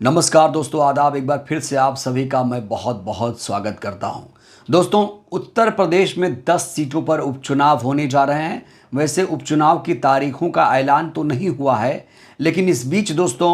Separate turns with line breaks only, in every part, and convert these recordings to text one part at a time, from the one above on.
नमस्कार दोस्तों, आदाब। एक बार फिर से आप सभी का मैं बहुत बहुत स्वागत करता हूं। दोस्तों, उत्तर प्रदेश में 10 सीटों पर उपचुनाव होने जा रहे हैं। वैसे उपचुनाव की तारीखों का ऐलान तो नहीं हुआ है, लेकिन इस बीच दोस्तों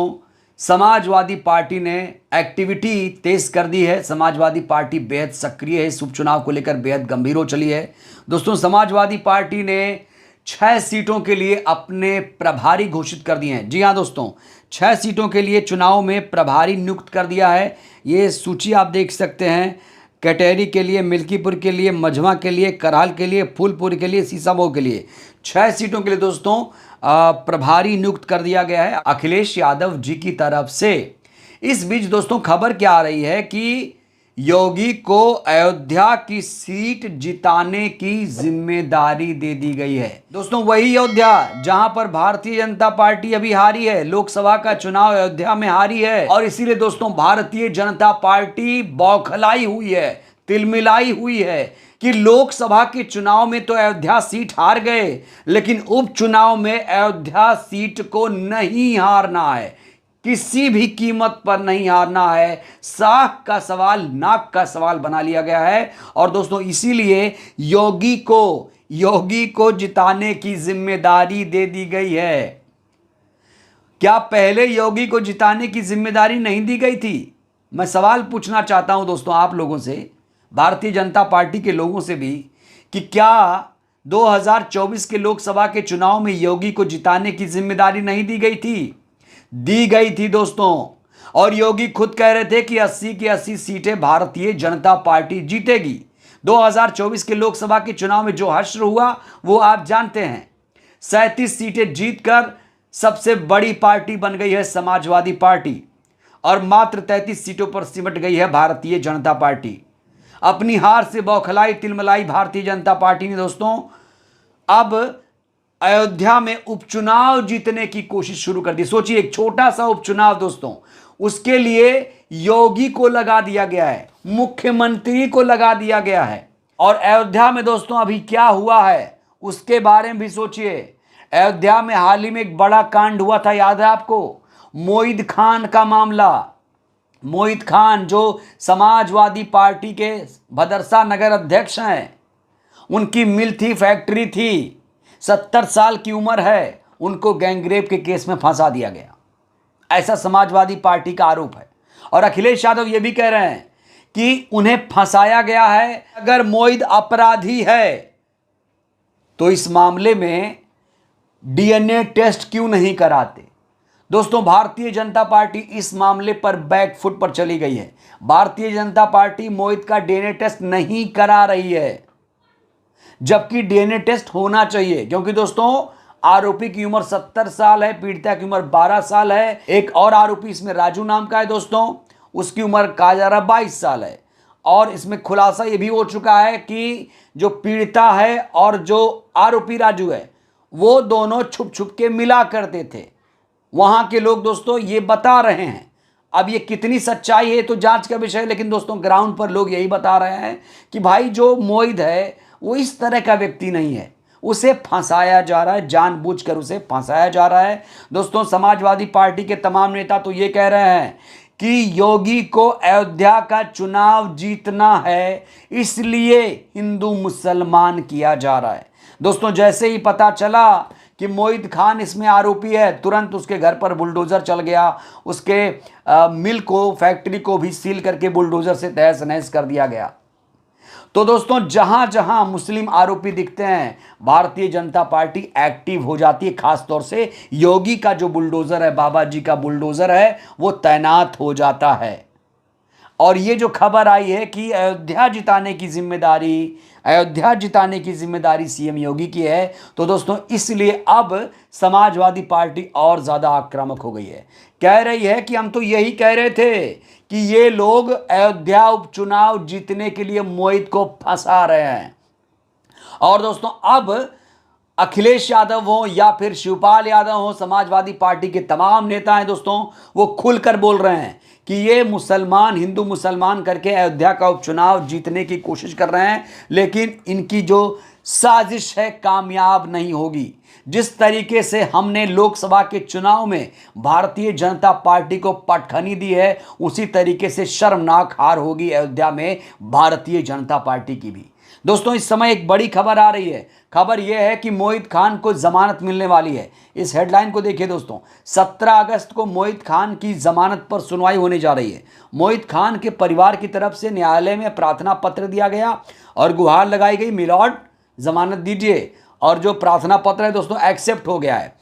समाजवादी पार्टी ने एक्टिविटी तेज कर दी है। समाजवादी पार्टी बेहद सक्रिय है, इस उपचुनाव को लेकर बेहद गंभीर हो चली है। दोस्तों, समाजवादी पार्टी ने 6 सीटों के लिए अपने प्रभारी घोषित कर दिए हैं। जी हाँ दोस्तों, 6 सीटों के लिए चुनाव में प्रभारी नियुक्त कर दिया है। ये सूची आप देख सकते हैं। कटहरी के लिए, मिल्कीपुर के लिए, मझवा के लिए, करहाल के लिए, फूलपुर के लिए, सीसामऊ के लिए 6 सीटों के लिए दोस्तों प्रभारी नियुक्त कर दिया गया है अखिलेश यादव जी की तरफ से। इस बीच दोस्तों खबर क्या आ रही है कि योगी को अयोध्या की सीट जिताने की जिम्मेदारी दे दी गई है। दोस्तों, वही अयोध्या जहां पर भारतीय जनता पार्टी अभी हारी है। लोकसभा का चुनाव अयोध्या में हारी है और इसीलिए दोस्तों भारतीय जनता पार्टी बौखलाई हुई है, तिलमिलाई हुई है कि लोकसभा के चुनाव में तो अयोध्या सीट हार गए, लेकिन उपचुनाव में अयोध्या सीट को नहीं हारना है, किसी भी कीमत पर नहीं हारना है। साख का सवाल, नाक का सवाल बना लिया गया है। और दोस्तों इसीलिए योगी को जिताने की जिम्मेदारी दे दी गई है। क्या पहले योगी को जिताने की जिम्मेदारी नहीं दी गई थी? मैं सवाल पूछना चाहता हूं दोस्तों आप लोगों से, भारतीय जनता पार्टी के लोगों से भी, कि क्या 2024 के लोकसभा के चुनाव में योगी को जिताने की जिम्मेदारी नहीं दी गई थी? दी गई थी दोस्तों। और योगी खुद कह रहे थे कि 80 की 80 सीटें भारतीय जनता पार्टी जीतेगी। 2024 के लोकसभा के चुनाव में जो हश्र हुआ वो आप जानते हैं। 37 सीटें जीतकर सबसे बड़ी पार्टी बन गई है समाजवादी पार्टी और मात्र 33 सीटों पर सिमट गई है भारतीय जनता पार्टी। अपनी हार से बौखलाई तिलमिलाई भारतीय जनता पार्टी ने दोस्तों अब अयोध्या में उपचुनाव जीतने की कोशिश शुरू कर दी। सोचिए, एक छोटा सा उपचुनाव दोस्तों, उसके लिए योगी को लगा दिया गया है, मुख्यमंत्री को लगा दिया गया है। और अयोध्या में दोस्तों अभी क्या हुआ है उसके बारे में भी सोचिए। अयोध्या में हाल ही में एक बड़ा कांड हुआ था, याद है आपको? मोहित खान का मामला। मोहित खान जो समाजवादी पार्टी के भदरसा नगर अध्यक्ष हैं, उनकी मिल थी, फैक्ट्री थी, 70 साल की उम्र है, उनको गैंगरेप के केस में फंसा दिया गया। ऐसा समाजवादी पार्टी का आरोप है। और अखिलेश यादव ये भी कह रहे हैं कि उन्हें फंसाया गया है। अगर मोहित अपराधी है तो इस मामले में डीएनए टेस्ट क्यों नहीं कराते? दोस्तों, भारतीय जनता पार्टी इस मामले पर बैकफुट पर चली गई है। भारतीय जनता पार्टी मोहित का डीएनए टेस्ट नहीं करा रही है, जबकि डीएनए टेस्ट होना चाहिए। क्योंकि दोस्तों आरोपी की उम्र 70 साल है, पीड़िता की उम्र 12 साल है। एक और आरोपी इसमें राजू नाम का है दोस्तों, उसकी उम्र कहा जा रहा 22 साल है। और इसमें खुलासा यह भी हो चुका है कि जो पीड़िता है और जो आरोपी राजू है, वो दोनों छुप छुप के मिला करते थे। वहां के लोग दोस्तों ये बता रहे हैं। अब ये कितनी सच्चाई है तो जांच का विषय है, लेकिन दोस्तों ग्राउंड पर लोग यही बता रहे हैं कि भाई जो मोहित है वो इस तरह का व्यक्ति नहीं है, उसे फंसाया जा रहा है, जानबूझकर उसे फंसाया जा रहा है। दोस्तों, समाजवादी पार्टी के तमाम नेता तो ये कह रहे हैं कि योगी को अयोध्या का चुनाव जीतना है, इसलिए हिंदू मुसलमान किया जा रहा है। दोस्तों, जैसे ही पता चला कि मोहित खान इसमें आरोपी है, तुरंत उसके घर पर बुलडोजर चल गया, उसके मिल को, फैक्ट्री को भी सील करके बुलडोजर से तहस नहस कर दिया गया। तो दोस्तों जहां जहां मुस्लिम आरोपी दिखते हैं, भारतीय जनता पार्टी एक्टिव हो जाती है। खास तौर से योगी का जो बुलडोजर है, बाबा जी का बुलडोजर है, वो तैनात हो जाता है। और ये जो खबर आई है कि अयोध्या जिताने की जिम्मेदारी सीएम योगी की है, तो दोस्तों इसलिए अब समाजवादी पार्टी और ज्यादा आक्रामक हो गई है। कह रही है कि हम तो यही कह रहे थे कि ये लोग अयोध्या उपचुनाव जीतने के लिए मोहित को फंसा रहे हैं। और दोस्तों अब अखिलेश यादव हो या फिर शिवपाल यादव हो, समाजवादी पार्टी के तमाम नेता हैं दोस्तों, वो खुलकर बोल रहे हैं कि ये मुसलमान, हिंदू मुसलमान करके अयोध्या का उपचुनाव जीतने की कोशिश कर रहे हैं। लेकिन इनकी जो साजिश है, कामयाब नहीं होगी। जिस तरीके से हमने लोकसभा के चुनाव में भारतीय जनता पार्टी को पटखनी दी है, उसी तरीके से शर्मनाक हार होगी अयोध्या में भारतीय जनता पार्टी की भी। दोस्तों, इस समय एक बड़ी खबर आ रही है। खबर यह है कि मोहित खान को जमानत मिलने वाली है। इस हेडलाइन को देखिए दोस्तों, 17 अगस्त को मोहित खान की जमानत पर सुनवाई होने जा रही है। मोहित खान के परिवार की तरफ से न्यायालय में प्रार्थना पत्र दिया गया और गुहार लगाई गई, मिलॉर्ड जमानत दीजिए। और जो प्रार्थना पत्र है दोस्तों एक्सेप्ट हो गया है।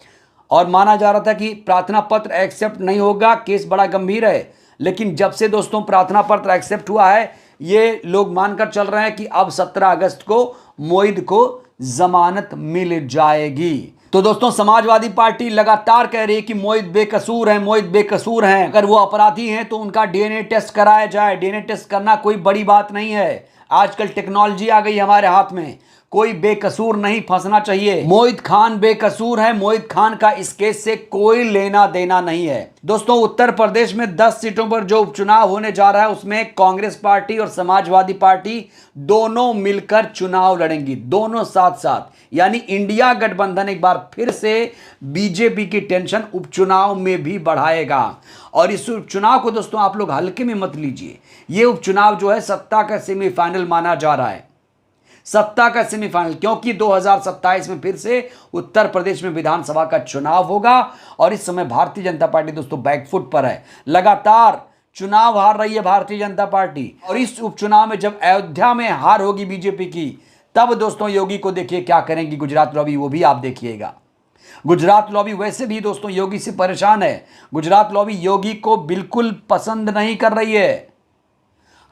और माना जा रहा था कि प्रार्थना पत्र एक्सेप्ट नहीं होगा, केस बड़ा गंभीर है। लेकिन जब से दोस्तों प्रार्थना पत्र एक्सेप्ट हुआ है, ये लोग मानकर चल रहे हैं कि अब 17 अगस्त को मोहित को जमानत मिल जाएगी। तो दोस्तों, समाजवादी पार्टी लगातार कह रही है कि मोहित बेकसूर हैं, मोहित बेकसूर हैं। अगर वो अपराधी हैं तो उनका डीएनए टेस्ट कराया जाए। डीएनए टेस्ट करना कोई बड़ी बात नहीं है। आजकल टेक्नोलॉजी आ गई हमारे हाथ में, कोई बेकसूर नहीं फंसना चाहिए। मोहित खान बेकसूर है। मोहित खान का इस केस से कोई लेना देना नहीं है। दोस्तों, उत्तर प्रदेश में 10 सीटों पर जो उपचुनाव होने जा रहा है, उसमें कांग्रेस पार्टी और समाजवादी पार्टी दोनों मिलकर चुनाव लड़ेंगी, दोनों साथ साथ। यानी इंडिया गठबंधन एक बार फिर से बीजेपी की टेंशन उपचुनाव में भी बढ़ाएगा। और इस उपचुनाव को दोस्तों आप लोग हल्के में मत लीजिए। यह उपचुनाव जो है सत्ता का सेमीफाइनल माना जा रहा है, सत्ता का सेमीफाइनल, क्योंकि 2027 में फिर से उत्तर प्रदेश में विधानसभा का चुनाव होगा। और इस समय भारतीय जनता पार्टी दोस्तों बैकफुट पर है, लगातार चुनाव हार रही है भारतीय जनता पार्टी। और इस उपचुनाव में जब अयोध्या में हार होगी बीजेपी की, तब दोस्तों योगी को देखिए क्या करेंगी गुजरात लॉबी, वो भी आप देखिएगा। गुजरात लॉबी वैसे भी दोस्तों योगी से परेशान है। गुजरात लॉबी योगी को बिल्कुल पसंद नहीं कर रही है।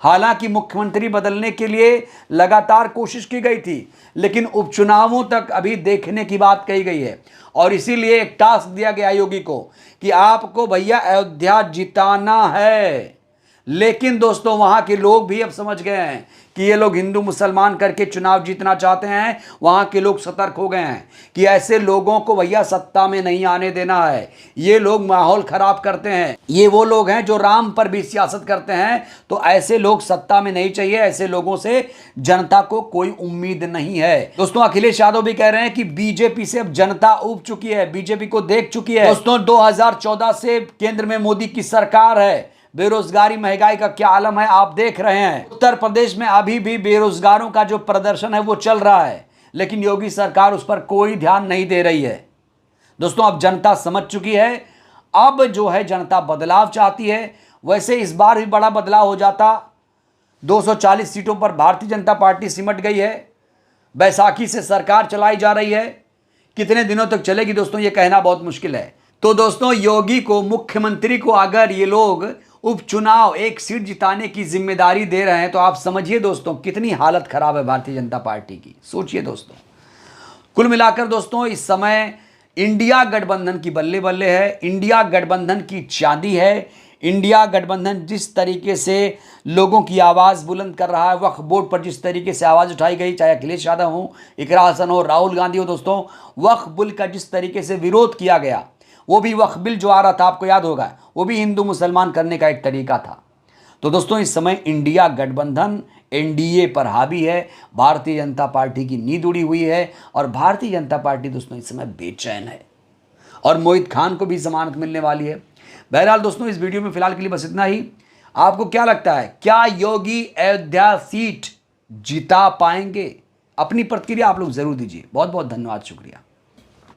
हालांकि मुख्यमंत्री बदलने के लिए लगातार कोशिश की गई थी, लेकिन उपचुनावों तक अभी देखने की बात कही गई है। और इसीलिए एक टास्क दिया गया योगी को कि आपको भैया अयोध्या जिताना है। लेकिन दोस्तों वहां के लोग भी अब समझ गए हैं कि ये लोग हिंदू मुसलमान करके चुनाव जीतना चाहते हैं। वहां के लोग सतर्क हो गए हैं कि ऐसे लोगों को भैया सत्ता में नहीं आने देना है। ये लोग माहौल खराब करते हैं। ये वो लोग हैं जो राम पर भी सियासत करते हैं। तो ऐसे लोग सत्ता में नहीं चाहिए। ऐसे लोगों से जनता को कोई उम्मीद नहीं है। दोस्तों, अखिलेश यादव भी कह रहे हैं कि बीजेपी से अब जनता उब चुकी है, बीजेपी को देख चुकी है। दोस्तों, 2014 से केंद्र में मोदी की सरकार है। बेरोजगारी महंगाई का क्या आलम है आप देख रहे हैं। उत्तर प्रदेश में अभी भी बेरोजगारों का जो प्रदर्शन है वो चल रहा है, लेकिन योगी सरकार उस पर कोई ध्यान नहीं दे रही है। दोस्तों, अब जनता समझ चुकी है। अब जो है जनता बदलाव चाहती है। वैसे इस बार भी बड़ा बदलाव हो जाता। 240 सीटों पर भारतीय जनता पार्टी सिमट गई है। बैसाखी से सरकार चलाई जा रही है। कितने दिनों तक चलेगी दोस्तों ये कहना बहुत मुश्किल है। तो दोस्तों, योगी को, मुख्यमंत्री को अगर ये लोग उपचुनाव एक सीट जिताने की जिम्मेदारी दे रहे हैं, तो आप समझिए दोस्तों कितनी हालत खराब है भारतीय जनता पार्टी की। सोचिए दोस्तों, कुल मिलाकर दोस्तों इस समय इंडिया गठबंधन की बल्ले बल्ले है। इंडिया गठबंधन की चांदी है। इंडिया गठबंधन जिस तरीके से लोगों की आवाज़ बुलंद कर रहा है, वक्फ बोर्ड पर जिस तरीके से आवाज़ उठाई गई, चाहे अखिलेश यादव हो, इकरा हसन हो, राहुल गांधी हो, दोस्तों वक्फ बिल का जिस तरीके से विरोध किया गया, वो भी वक्फ बिल जो आ रहा था आपको याद होगा, वो भी हिंदू मुसलमान करने का एक तरीका था। तो दोस्तों इस समय इंडिया गठबंधन एनडीए पर हावी है। भारतीय जनता पार्टी की नींद उड़ी हुई है और भारतीय जनता पार्टी दोस्तों इस समय बेचैन है। और मोहित खान को भी जमानत मिलने वाली है। बहरहाल दोस्तों इस वीडियो में फिलहाल के लिए बस इतना ही। आपको क्या लगता है, क्या योगी अयोध्या सीट जिता पाएंगे? अपनी प्रतिक्रिया आप लोग जरूर दीजिए। बहुत बहुत धन्यवाद, शुक्रिया।